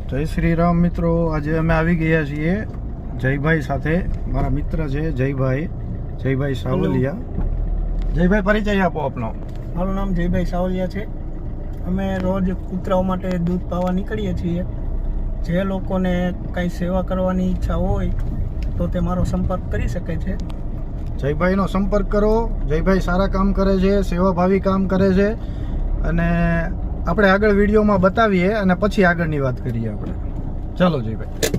જય શ્રી રામ મિત્રો, આજે અમે આવી ગયા છીએ જયભાઈ સાથે. મારા મિત્ર છે જયભાઈ સાવલિયા. જયભાઈ, પરિચય આપો આપનો. મારું નામ જયભાઈ સાવલિયા છે. અમે રોજ કૂતરાઓ માટે દૂધ પાવા નીકળીએ છીએ. જે લોકોને કંઈ સેવા કરવાની ઈચ્છા હોય તો તે મારો સંપર્ક કરી શકે છે. જયભાઈનો સંપર્ક કરો. જયભાઈ સારા કામ કરે છે, સેવાભાવી કામ કરે છે. અને આપણે આગળ વિડીયોમાં બતાવીએ અને પછી આગળની વાત કરીએ આપણે. ચાલો જયભાઈ.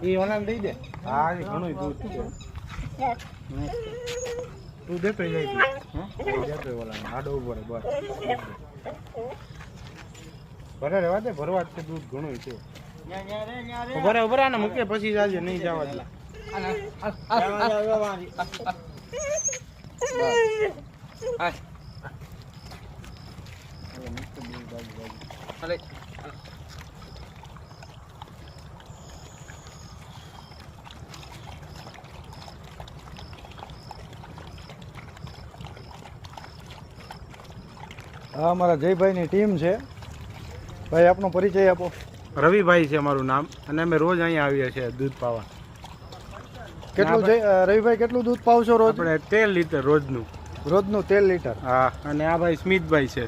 એ ઓનલાઈન દઈ દે. હા, ઘણું દૂધ છે. તું દેતો લઈ દેતો ઓલા આડો ઉપર બસ ભરે રહેવા દે. ભરવા છે દૂધ ઘણું છે. ભરે ભરા ને મૂકે પછી જાજે, નહીં જવા દે. હા, અમારા જયભાઈની ટીમ છે. ભાઈ, આપનો પરિચય આપો. રવિભાઈ છે મારું નામ, અને અમે રોજ અહીંયા આવીએ છીએ દૂધ પાવા. કેટલું રવિભાઈ, કેટલું દૂધ પાવશો રોજ? આપણે 13 લીટર રોજનું. રોજનું 13 લીટર? હા. અને આ ભાઈ સ્મિતભાઈ છે.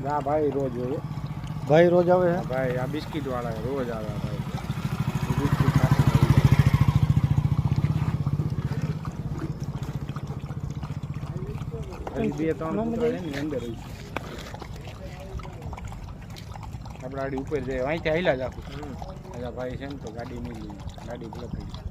હા ભાઈ, રોજ આવે. ભાઈ રોજ આવે છે? ભાઈ આ બિસ્કિટ વાળા રોજ આવે ભાઈ. બે ત્રણ અંદર આપણે ગાડી ઉપર જાય. અહીંથી હાલ્યા જ આખું. ભાઈ છે ને તો ગાડી નહીં ગાડી બ્લોક થઈ.